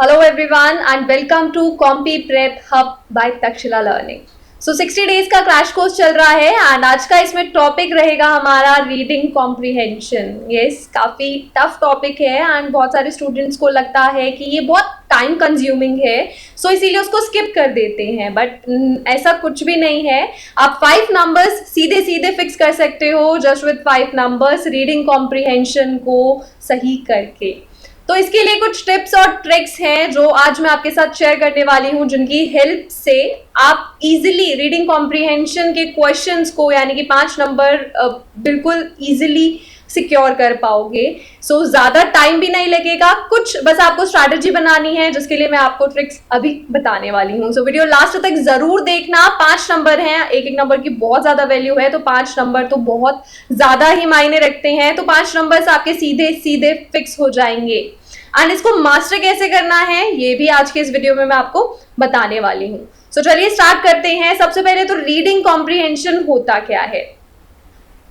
Hello everyone and welcome to Compy Prep Hub by Takshila Learning. So 60 days का crash course चल रहा है and आज का इसमें टॉपिक रहेगा हमारा रीडिंग कॉम्प्रिहेंशन. यस, काफ़ी टफ टॉपिक है एंड बहुत सारे स्टूडेंट्स को लगता है कि ये बहुत टाइम कंज्यूमिंग है, सो इसीलिए उसको स्किप कर देते हैं. बट ऐसा कुछ भी नहीं है. आप 5 नंबर्स सीधे सीधे फिक्स कर सकते हो just with 5 numbers reading comprehension को सही करके. तो इसके लिए कुछ टिप्स और ट्रिक्स हैं जो आज मैं आपके साथ शेयर करने वाली हूं, जिनकी हेल्प से आप इजीली रीडिंग कॉम्प्रिहेंशन के क्वेश्चंस को यानी कि 5 नंबर बिल्कुल इजीली सिक्योर कर पाओगे. सो ज़्यादा टाइम भी नहीं लगेगा, कुछ बस आपको स्ट्रैटेजी बनानी है जिसके लिए मैं आपको ट्रिक्स अभी बताने वाली हूँ. सो वीडियो लास्ट तक ज़रूर देखना. 5 नंबर हैं, एक एक नंबर की बहुत ज़्यादा वैल्यू है, तो 5 नंबर तो बहुत ज़्यादा ही मायने रखते हैं. तो 5 नंबर्स आपके सीधे सीधे फिक्स हो जाएंगे एंड इसको मास्टर कैसे करना है ये भी आज के इस वीडियो में मैं आपको बताने वाली हूँ. सो चलिए स्टार्ट करते हैं. सबसे पहले तो रीडिंग कॉम्प्रिहेंशन होता क्या है.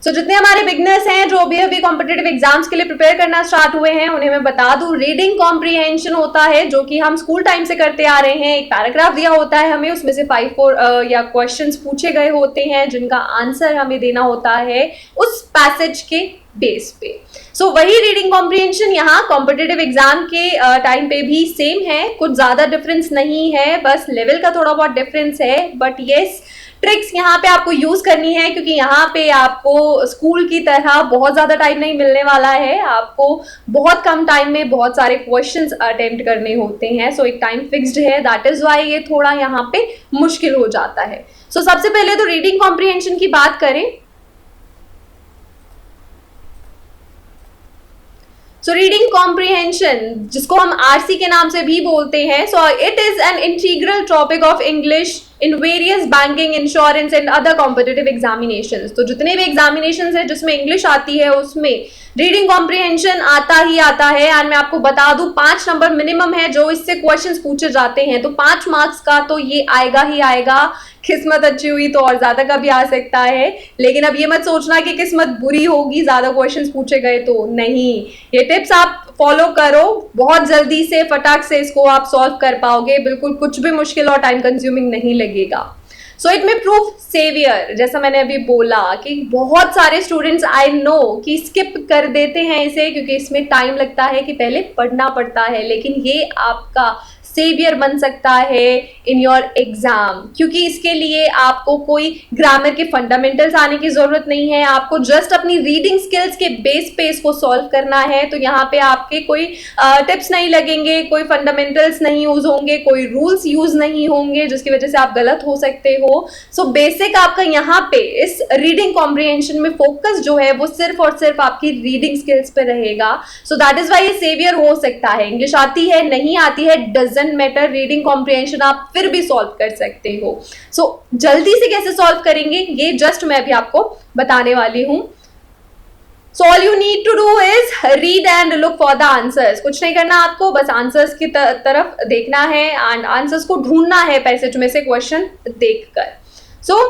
सो जितने हमारे बिगनर्स हैं जो अभी कॉम्पिटिटिव एग्जाम्स के लिए प्रिपेयर करना स्टार्ट हुए हैं उन्हें मैं बता दूं, रीडिंग कॉम्प्रिहेंशन होता है जो कि हम स्कूल टाइम से करते आ रहे हैं. एक पैराग्राफ दिया होता है हमें, उसमें से 5 या क्वेश्चंस पूछे गए होते हैं जिनका आंसर हमें देना होता है उस पैसेज के बेस पे. सो वही रीडिंग कॉम्प्रिहेंशन यहाँ कॉम्पिटिटिव एग्जाम के टाइम पे भी सेम है. कुछ ज़्यादा डिफरेंस नहीं है, बस लेवल का थोड़ा बहुत डिफरेंस है. बट येस, ट्रिक्स यहाँ पे आपको यूज करनी है क्योंकि यहाँ पे आपको स्कूल की तरह बहुत ज़्यादा टाइम नहीं मिलने वाला है. आपको बहुत कम टाइम में बहुत सारे क्वेश्चंस अटेम्प्ट करने होते हैं. सो एक टाइम फिक्स्ड है, दैट इज वाई ये थोड़ा यहाँ पे मुश्किल हो जाता है. सो सबसे पहले तो रीडिंग कॉम्प्रिहेंशन की बात करें. सो रीडिंग कॉम्प्रिहेंशन जिसको हम आरसी के नाम से भी बोलते हैं, so it is an integral topic of English in various banking, insurance and other competitive examinations. तो जितने भी एग्जामिनेशंस है जिसमें इंग्लिश आती है उसमें रीडिंग कॉम्प्रिहेंशन आता ही आता है. एंड मैं आपको बता दूं 5 नंबर मिनिमम है जो इससे क्वेश्चंस पूछे जाते हैं. तो 5 मार्क्स का तो ये आएगा ही आएगा. किस्मत अच्छी हुई तो और ज्यादा का भी आ सकता है, लेकिन अब ये मत सोचना कि किस्मत बुरी होगी ज्यादा क्वेश्चंस पूछे गए तो. नहीं, ये टिप्स आप फॉलो करो, बहुत जल्दी से फटाक से इसको आप सॉल्व कर पाओगे. बिल्कुल कुछ भी मुश्किल और टाइम कंज्यूमिंग नहीं लगेगा. So it may prove saviour, जैसा मैंने अभी बोला कि बहुत सारे स्टूडेंट्स आई नो कि स्किप कर देते हैं इसे क्योंकि इसमें टाइम लगता है कि पहले पढ़ना पड़ता है, लेकिन ये आपका सेवियर बन सकता है इन योर एग्जाम क्योंकि इसके लिए आपको कोई ग्रामर के फंडामेंटल्स आने की जरूरत नहीं है. आपको जस्ट अपनी रीडिंग स्किल्स के बेस पे इसको सॉल्व करना है. तो यहाँ पे आपके कोई टिप्स नहीं लगेंगे, कोई फंडामेंटल्स नहीं यूज होंगे, कोई रूल्स यूज नहीं होंगे जिसकी वजह से आप गलत हो सकते हो. सो बेसिक आपका यहाँ पे इस रीडिंग कॉम्प्रिहेंशन में फोकस जो है वो सिर्फ और सिर्फ आपकी रीडिंग स्किल्स पे रहेगा. सो दैट इज वाई ये सेवियर हो सकता है. इंग्लिश आती है नहीं आती है डजंट मैटर, रीडिंग कॉम्प्रिहेंशन आप फिर भी सॉल्व कर सकते हो. सो जल्दी से कैसे सॉल्व करेंगे ये जस्ट मैं अभी आपको बताने वाली हूं. So all you need to do is read and look for the answers. कुछ नहीं करना आपको, बस आंसर्स की तरफ देखना है एंड आंसर्स को ढूंढना है पैसेज में से क्वेश्चन देखकर. सो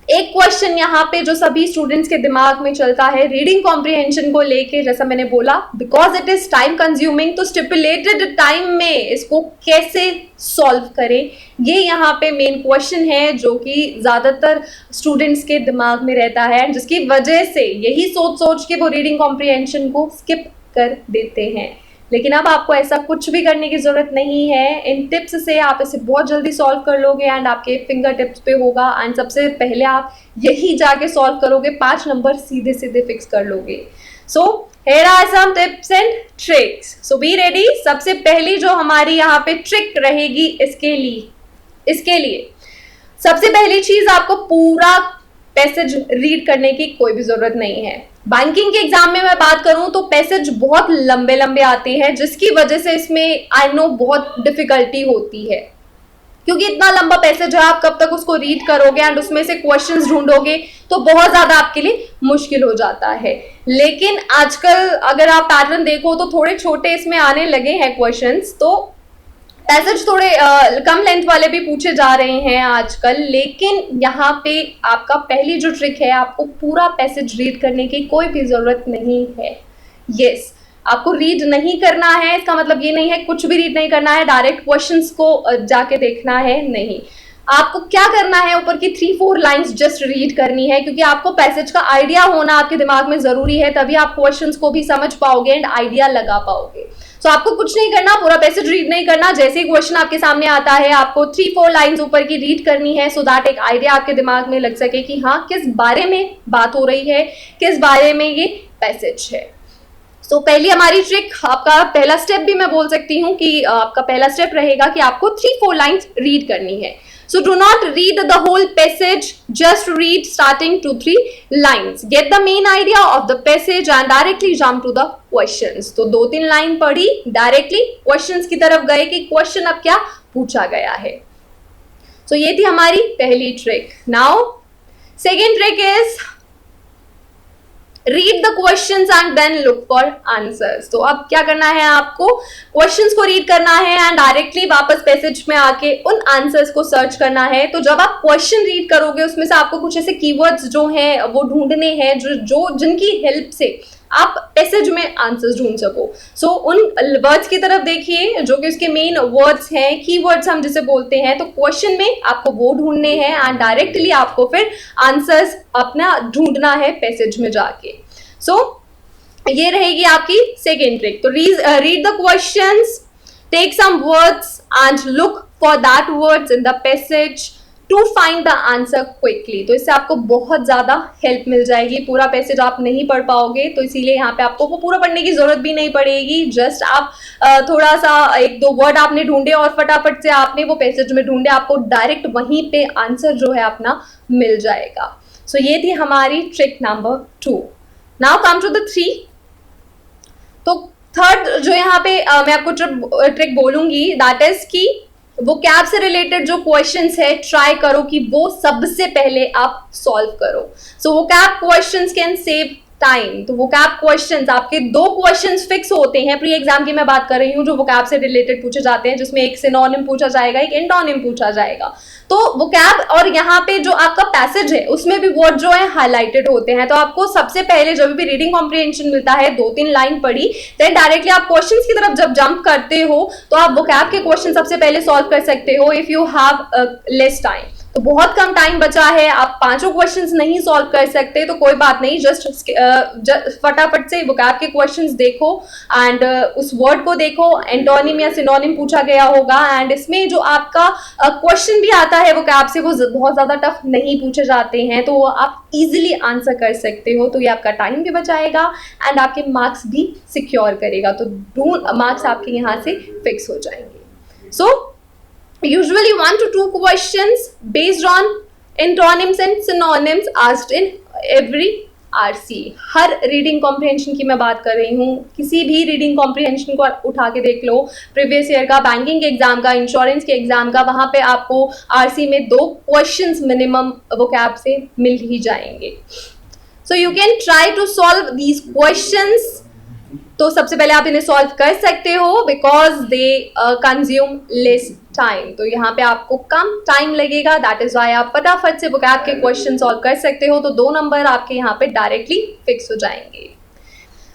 एक क्वेश्चन यहाँ पे जो सभी स्टूडेंट्स के दिमाग में चलता है रीडिंग कॉम्प्रिहेंशन को लेके, जैसा मैंने बोला because it is time consuming, तो स्टिपुलेटेड टाइम में इसको कैसे सॉल्व करें ये यहाँ पे मेन क्वेश्चन है जो कि ज़्यादातर स्टूडेंट्स के दिमाग में रहता है, जिसकी वजह से यही सोच सोच के वो रीडिंग कॉम्प्रिहेंशन को स्किप कर देते हैं. लेकिन अब आपको ऐसा कुछ भी करने की जरूरत नहीं है. इन टिप्स से आप इसे बहुत जल्दी सॉल्व कर लोगे एंड आपके फिंगर टिप्स पे होगा. एंड सबसे पहले आप यही जाके सॉल्व करोगे, 5 नंबर सीधे सीधे फिक्स कर लोगे. सो here are some tips and tricks. So be ready. सबसे पहली जो हमारी यहाँ पे ट्रिक रहेगी इसके लिए सबसे पहली चीज, आपको पूरा पैसेज रीड करने की कोई भी जरूरत नहीं है. बैंकिंग के एग्जाम में मैं बात करूं तो पैसेज बहुत लंबे लंबे आते हैं जिसकी वजह से इसमें आई नो बहुत डिफिकल्टी होती है क्योंकि इतना लंबा पैसेज है, आप कब तक उसको रीड करोगे एंड उसमें से क्वेश्चंस ढूंढोगे तो बहुत ज्यादा आपके लिए मुश्किल हो जाता है. लेकिन आजकल अगर आप पैटर्न देखो तो थोड़े छोटे इसमें आने लगे हैं क्वेश्चंस, तो पैसेज थोड़े कम लेंथ वाले भी पूछे जा रहे हैं आजकल. लेकिन यहाँ पे आपका पहली जो ट्रिक है, आपको पूरा पैसेज रीड करने की कोई भी जरूरत नहीं है. यस, आपको रीड नहीं करना है, इसका मतलब ये नहीं है कुछ भी रीड नहीं करना है, डायरेक्ट क्वेश्चंस को जाके देखना है, नहीं। आपको क्या करना है, ऊपर की 3-4 लाइंस जस्ट रीड करनी है, क्योंकि आपको पैसेज का आइडिया होना आपके दिमाग में जरूरी है, तभी आप क्वेश्चंस को भी समझ पाओगे एंड आइडिया लगा पाओगे। सो आपको कुछ नहीं करना, पूरा पैसेज रीड नहीं करना, जैसे ही क्वेश्चन आपके सामने आता है आपको 3-4 लाइंस ऊपर की रीड करनी है, सो दैट एक आइडिया आपके दिमाग में लग सके कि हाँ किस बारे में बात हो रही है, किस बारे में ये पैसेज है। सो पहली हमारी ट्रिक, आपका पहला स्टेप भी मैं बोल सकती हूँ कि आपका पहला स्टेप रहेगा कि आपको 3-4 लाइंस रीड करनी है। So do not read the whole passage, just read starting 2-3 lines. Get the main idea of the passage and directly jump to the questions. तो 2-3 लाइन पढ़ी, डायरेक्टली क्वेश्चंस की तरफ गए कि क्वेश्चन अब क्या पूछा गया है। So ये थी हमारी पहली trick. Now second trick is read the questions and then look for answers. तो अब क्या करना है, आपको क्वेश्चंस को रीड करना है एंड डायरेक्टली वापस पैसेज में आके उन आंसर्स को सर्च करना है। तो जब आप क्वेश्चन रीड करोगे उसमें से आपको कुछ ऐसे कीवर्ड्स जो हैं वो ढूंढने हैं जो जिनकी हेल्प से आप पैसेज में आंसर्स ढूंढ सको। सो उन वर्ड्स की तरफ देखिए जो कि उसके मेन वर्ड्स हैं, कीवर्ड्स हम जिसे बोलते हैं। तो क्वेश्चन में आपको वो ढूंढने हैं एंड डायरेक्टली आपको फिर आंसर्स अपना ढूंढना है पैसेज में जाके। सो ये रहेगी आपकी सेकेंड ट्रिक। तो read the questions, take some words and look for that words in the passage to find the answer quickly. तो इससे आपको बहुत ज़्यादा हेल्प मिल जाएगी। पूरा पैसेज आप नहीं पढ़ पाओगे, तो इसीलिए यहाँ पे आपको वो पूरा पढ़ने की जरूरत भी नहीं पड़ेगी। जस्ट आप थोड़ा सा 1-2 वर्ड आपने ढूंढे और फटाफट से आपने वो पैसेज में ढूंढे, आपको डायरेक्ट वहीं पे आंसर जो है अपना मिल जाएगा। सो ये थी हमारी trick number 2। Now come to the 3। तो थर्ड जो यहाँ पे मैं आपको ट्रिक बोलूंगी, दैट इज कि वो कैब से रिलेटेड जो क्वेश्चंस है ट्राई करो कि वो सबसे पहले आप सॉल्व करो। सो वो cab questions can save time. तो वो कैब क्वेश्चंस, आपके 2 क्वेश्चंस फिक्स होते हैं, प्री एग्जाम की मैं बात कर रही हूँ, जो वो कैब से रिलेटेड पूछे जाते हैं, जिसमें एक सिनोनिम पूछा जाएगा, एक एंटोनिम पूछा जाएगा। तो वो कैब और यहाँ पे जो आपका पैसेज है उसमें भी वर्ड जो है हाईलाइटेड होते हैं। तो आपको सबसे पहले जब भी रीडिंग कॉम्प्रिहेंशन मिलता है, 2-3 लाइन पढ़ी, देन डायरेक्टली आप क्वेश्चंस की तरफ जब जंप करते हो तो आप वो कैब के क्वेश्चन सबसे पहले सॉल्व कर सकते हो if you have less time. तो बहुत कम टाइम बचा है, आप 5 क्वेश्चंस नहीं सॉल्व कर सकते तो कोई बात नहीं, जस्ट फटाफट से वोकैब के क्वेश्चंस देखो एंड उस वर्ड को देखो, एंटोनिम या सिनोनिम पूछा गया होगा एंड इसमें जो आपका क्वेश्चन भी आता है वोकैब से वो बहुत ज्यादा टफ नहीं पूछे जाते हैं, तो आप इजीली आंसर कर सकते हो। तो ये आपका टाइम भी बचाएगा एंड आपके मार्क्स भी सिक्योर करेगा। तो 2 मार्क्स आपके यहाँ से फिक्स हो जाएंगे। सो usually 1 to 2 questions based on antonyms and synonyms asked in every RC। Her reading comprehension की मैं बात कर रही हूँ, किसी भी रीडिंग कॉम्प्रिहेंशन को उठा के देख लो, प्रीवियस ईयर का, बैंकिंग के एग्जाम का, इंश्योरेंस के एग्जाम का, वहाँ पे आपको RC में 2 क्वेश्चंस मिनिमम वोकैब से मिल ही जाएंगे। So you can try to solve these questions. तो सबसे पहले आप इन्हें सॉल्व कर सकते हो because they consume less time. तो यहाँ पे आपको कम टाइम लगेगा, दैट इज वाई आप फटाफट से वोकैब के क्वेश्चन सॉल्व कर सकते हो। तो 2 नंबर आपके यहाँ पे डायरेक्टली फिक्स हो जाएंगे।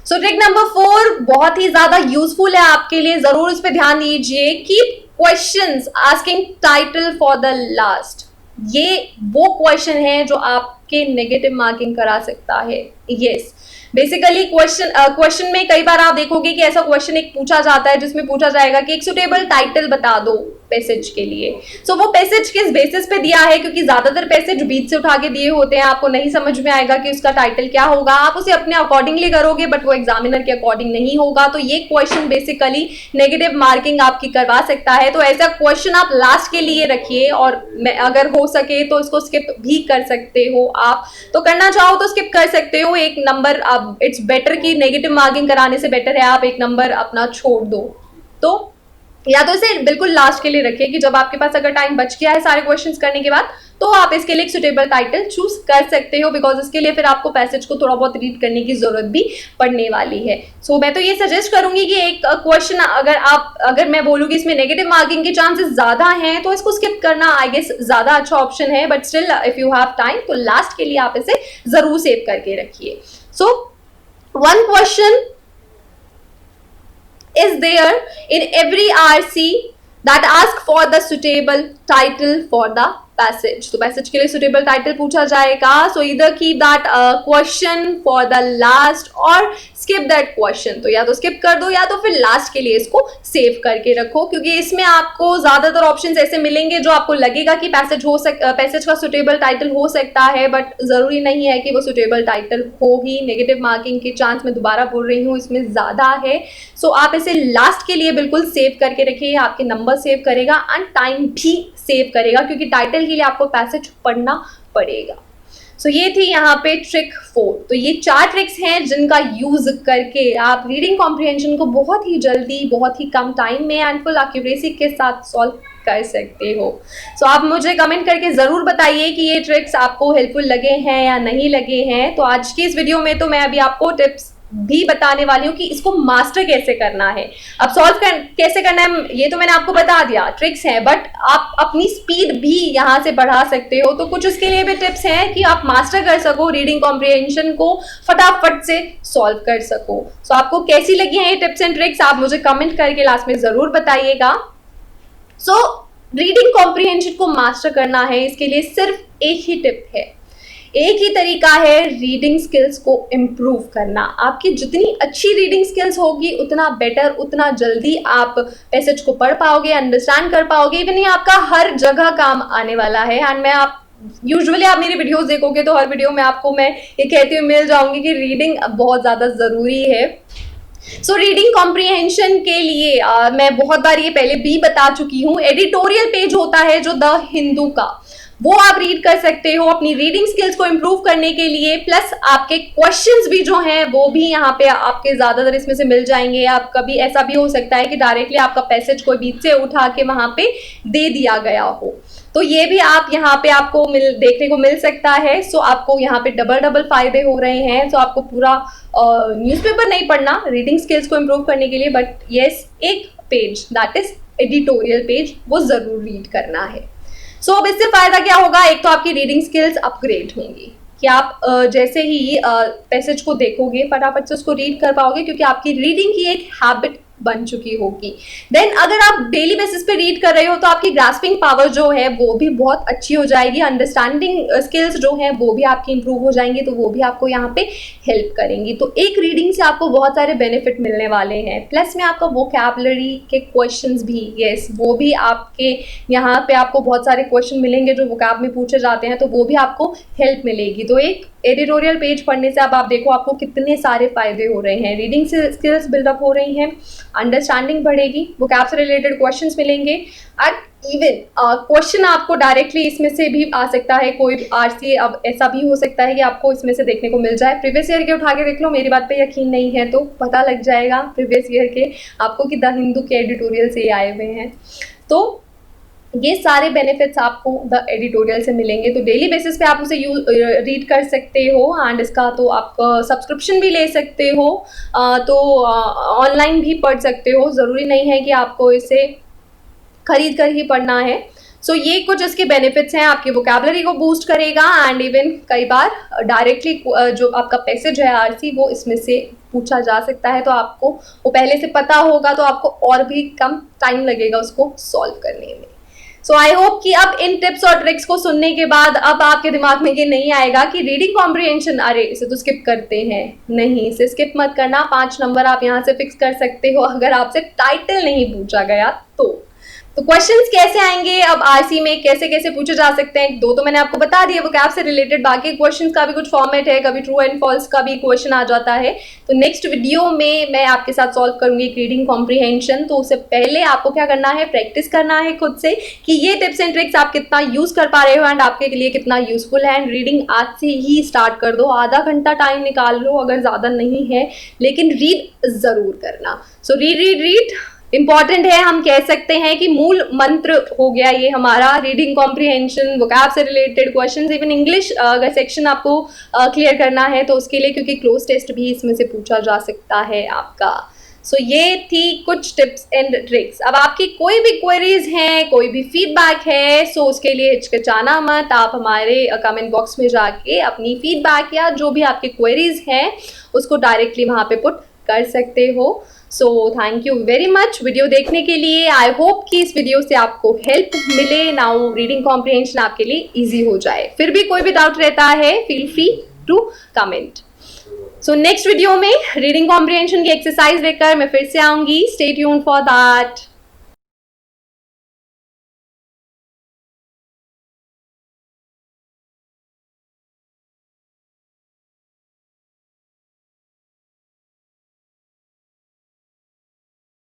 सो ट्रिक नंबर 4 बहुत ही ज्यादा यूजफुल है आपके लिए, जरूर इस पे ध्यान दीजिए। Keep questions asking title for the last. ये वो क्वेश्चन है जो आपके नेगेटिव मार्किंग करा सकता है। यस, बेसिकली क्वेश्चन में कई बार आप देखोगे कि ऐसा क्वेश्चन एक पूछा जाता है जिसमें पूछा जाएगा कि एक सुटेबल टाइटल बता दो पैसेज के लिए। सो वो पैसेज किस बेसिस पे दिया है, क्योंकि ज्यादातर पैसेज बीच से उठा के दिए होते हैं, आपको नहीं समझ में आएगा कि उसका टाइटल क्या होगा, आप उसे अपने अकॉर्डिंगली करोगे बट वो एग्जामिनर के अकॉर्डिंग नहीं होगा। तो ये क्वेश्चन बेसिकली नेगेटिव मार्किंग आपकी करवा सकता है। तो ऐसा क्वेश्चन आप लास्ट के लिए रखिए और अगर हो सके तो इसको स्किप भी कर सकते हो आप। तो करना चाहो तो स्किप कर सकते हो, 1 नंबर आप, इट्स बेटर कि नेगेटिव मार्किंग कराने से बेटर है आप 1 नंबर अपना छोड़ दो। तो या तो इसे बिल्कुल लास्ट के लिए रखिए कि जब आपके पास अगर टाइम बच गया है सारे क्वेश्चंस करने के बाद तो आप इसके लिए एक सुटेबल टाइटल चूज कर सकते हो, बिकॉज इसके लिए फिर आपको पैसेज को थोड़ा बहुत रीड करने की जरूरत भी पड़ने वाली है। सो मैं तो ये सजेस्ट करूंगी कि एक क्वेश्चन अगर मैं बोलूँगी इसमें नेगेटिव मार्किंग के चांसेस ज्यादा हैं तो इसको स्किप करना आई गेस ज्यादा अच्छा ऑप्शन है, but still if you have time तो लास्ट के लिए आप इसे जरूर सेव करके रखिए। सो 1 question is there in every RC that ask for the suitable title for the passage. तो पैसेज के लिए सुटेबल टाइटल पूछा जाएगा. सो इधर keep that question for the last और स्किप दैट क्वेश्चन. तो या तो स्किप कर दो या तो फिर लास्ट के लिए इसको सेव करके रखो, क्योंकि इसमें आपको ज्यादातर ऑप्शंस ऐसे मिलेंगे जो आपको लगेगा कि पैसेज का सुटेबल टाइटल हो सकता है, बट जरूरी नहीं है कि वो सुटेबल टाइटल हो ही. नेगेटिव मार्किंग के चांस मैं दोबारा बोल रही हूँ इसमें ज्यादा है. सो आप इसे लास्ट के लिए बिल्कुल सेव करके रखिए. आपके नंबर सेव करेगा एंड टाइम भी सेव करेगा, क्योंकि टाइटल के लिए आपको पैसेज पढ़ना पड़ेगा. सो ये थी यहाँ पे ट्रिक 4. तो ये 4 ट्रिक्स हैं जिनका यूज करके आप रीडिंग कॉम्प्रिहेंशन को बहुत ही जल्दी, बहुत ही कम टाइम में एंड फुल एक्यूरेसी के साथ सॉल्व कर सकते हो. सो आप मुझे कमेंट करके ज़रूर बताइए कि ये ट्रिक्स आपको हेल्पफुल लगे हैं या नहीं लगे हैं. तो आज की इस वीडियो में तो मैं अभी आपको टिप्स भी बताने वाली हूँ कि इसको मास्टर कैसे करना है. अब सॉल्व कैसे करना है ये तो मैंने आपको बता दिया, ट्रिक्स हैं, बट आप अपनी स्पीड भी यहाँ से बढ़ा सकते हो. तो कुछ उसके लिए भी टिप्स हैं कि आप मास्टर कर सको, रीडिंग कॉम्प्रिहेंशन को फटाफट से सॉल्व कर सको. सो आपको कैसी लगी हैं ये टिप्स एंड ट्रिक्स आप मुझे कमेंट करके लास्ट में ज़रूर बताइएगा. सो रीडिंग कॉम्प्रिहेंशन को मास्टर करना है, इसके लिए सिर्फ एक ही टिप है, एक ही तरीका है रीडिंग स्किल्स को इम्प्रूव करना. आपकी जितनी अच्छी रीडिंग स्किल्स होगी उतना बेटर, उतना जल्दी आप पैसेज को पढ़ पाओगे, अंडरस्टैंड कर पाओगे. इवन ये आपका हर जगह काम आने वाला है. एंड मैं यूजुअली आप मेरी वीडियोस देखोगे तो हर वीडियो में आपको मैं ये कहती हुई मिल जाऊंगी कि रीडिंग बहुत ज़्यादा ज़रूरी है. सो रीडिंग कॉम्प्रिहेंशन के लिए मैं बहुत बार ये पहले भी बता चुकी हूँ, एडिटोरियल पेज होता है जो द हिंदू का, वो आप रीड कर सकते हो अपनी रीडिंग स्किल्स को इम्प्रूव करने के लिए. प्लस आपके क्वेश्चंस भी जो हैं वो भी यहाँ पे आपके ज़्यादातर इसमें से मिल जाएंगे. आप कभी ऐसा भी हो सकता है कि डायरेक्टली आपका पैसेज कोई बीच से उठा के वहाँ पे दे दिया गया हो, तो ये भी आप यहाँ पे आपको देखने को मिल सकता है. सो आपको यहाँ पे डबल फायदे हो रहे हैं. सो आपको पूरा न्यूज़पेपर नहीं पढ़ना रीडिंग स्किल्स को इम्प्रूव करने के लिए, बट येस एक page that is editorial page वो ज़रूर रीड करना है. सो अब इससे फायदा क्या होगा, एक तो आपकी रीडिंग स्किल्स अपग्रेड होंगी कि आप जैसे ही पैसेज को देखोगे फटाफट से उसको रीड कर पाओगे, क्योंकि आपकी रीडिंग की एक हैबिट बन चुकी होगी. देन अगर आप डेली बेसिस पे रीड कर रहे हो तो आपकी ग्रास्पिंग पावर जो है वो भी बहुत अच्छी हो जाएगी. अंडरस्टैंडिंग स्किल्स जो हैं वो भी आपकी इंप्रूव हो जाएंगी, तो वो भी आपको यहाँ पे हेल्प करेंगी. तो एक रीडिंग से आपको बहुत सारे बेनिफिट मिलने वाले हैं. प्लस में आपका वोकैबुलरी के क्वेश्चंस भी, यस वो भी आपके यहाँ पे आपको बहुत सारे क्वेश्चन मिलेंगे जो वोकैब में पूछे जाते हैं, तो वो भी आपको हेल्प मिलेगी. तो एक एडिटोरियल पेज पढ़ने से अब आप देखो आपको कितने सारे फायदे हो रहे हैं. रीडिंग से स्किल्स बिल्डअप हो रही हैं, अंडरस्टैंडिंग बढ़ेगी, वोकैब से रिलेटेड क्वेश्चंस मिलेंगे, एंड इवन क्वेश्चन आपको डायरेक्टली इसमें से भी आ सकता है. कोई आरसी अब ऐसा भी हो सकता है कि आपको इसमें से देखने को मिल जाए. प्रीवियस ईयर के उठा के देख लो, मेरी बात पे यकीन नहीं है तो पता लग जाएगा प्रीवियस ईयर के आपको कि द हिंदू के एडिटोरियल से आए हुए हैं. तो ये सारे बेनिफिट्स आपको द एडिटोरियल से मिलेंगे. तो डेली बेसिस पे आप उसे रीड कर सकते हो एंड इसका तो आप सब्सक्रिप्शन भी ले सकते हो, तो ऑनलाइन भी पढ़ सकते हो. ज़रूरी नहीं है कि आपको इसे खरीद कर ही पढ़ना है. सो ये कुछ इसके बेनिफिट्स हैं. आपकी वोकैबुलरी को बूस्ट करेगा एंड इवन कई बार डायरेक्टली जो आपका पैसेज है आरसी वो इसमें से पूछा जा सकता है, तो आपको वो पहले से पता होगा तो आपको और भी कम टाइम लगेगा उसको सॉल्व करने में. सो आई होप कि अब इन टिप्स और ट्रिक्स को सुनने के बाद अब आपके दिमाग में ये नहीं आएगा कि रीडिंग कॉम्प्रिहेंशन अरे इसे तो स्किप करते हैं. नहीं, इसे स्किप मत करना. 5 नंबर आप यहाँ से फिक्स कर सकते हो अगर आपसे टाइटल नहीं पूछा गया तो क्वेश्चंस कैसे आएंगे अब आरसी में, कैसे कैसे पूछे जा सकते हैं, 2 तो मैंने आपको बता दिया वोकैब से रिलेटेड. बाकी क्वेश्चंस का भी कुछ फॉर्मेट है, कभी ट्रू एंड फॉल्स का भी क्वेश्चन आ जाता है. तो नेक्स्ट वीडियो में मैं आपके साथ सॉल्व करूंगी रीडिंग कॉम्प्रिहेंशन. तो उससे पहले आपको क्या करना है, प्रैक्टिस करना है खुद से कि ये टिप्स एंड ट्रिक्स आप कितना यूज कर पा रहे हो एंड आपके लिए कितना यूजफुल है. एंड रीडिंग आज से ही स्टार्ट कर दो, आधा घंटा टाइम निकाल लो अगर ज़्यादा नहीं है, लेकिन रीड ज़रूर करना. सो रीड इंपॉर्टेंट है. हम कह सकते हैं कि मूल मंत्र हो गया ये हमारा रीडिंग कॉम्प्रिहेंशन, वोकैब से रिलेटेड क्वेश्चंस, इवन इंग्लिश अगर सेक्शन आपको क्लियर करना है तो उसके लिए, क्योंकि क्लोज टेस्ट भी इसमें से पूछा जा सकता है आपका. सो ये थी कुछ टिप्स एंड ट्रिक्स. अब आपकी कोई भी क्वेरीज हैं, कोई भी फीडबैक है, सो उसके लिए हिचकिचाना मत. आप हमारे कमेंट बॉक्स में जाके अपनी फीडबैक या जो भी आपकी क्वेरीज हैं उसको डायरेक्टली वहाँ पे पुट कर सकते हो. So thank you very much video देखने के लिए। आई होप कि इस वीडियो से आपको हेल्प मिले, नाउ रीडिंग कॉम्प्रिहेंशन आपके लिए इजी हो जाए। फिर भी कोई भी डाउट रहता है, feel free to comment. So next video में रीडिंग कॉम्प्रिहेंशन की एक्सरसाइज लेकर मैं फिर से आऊंगी। Stay tuned for that.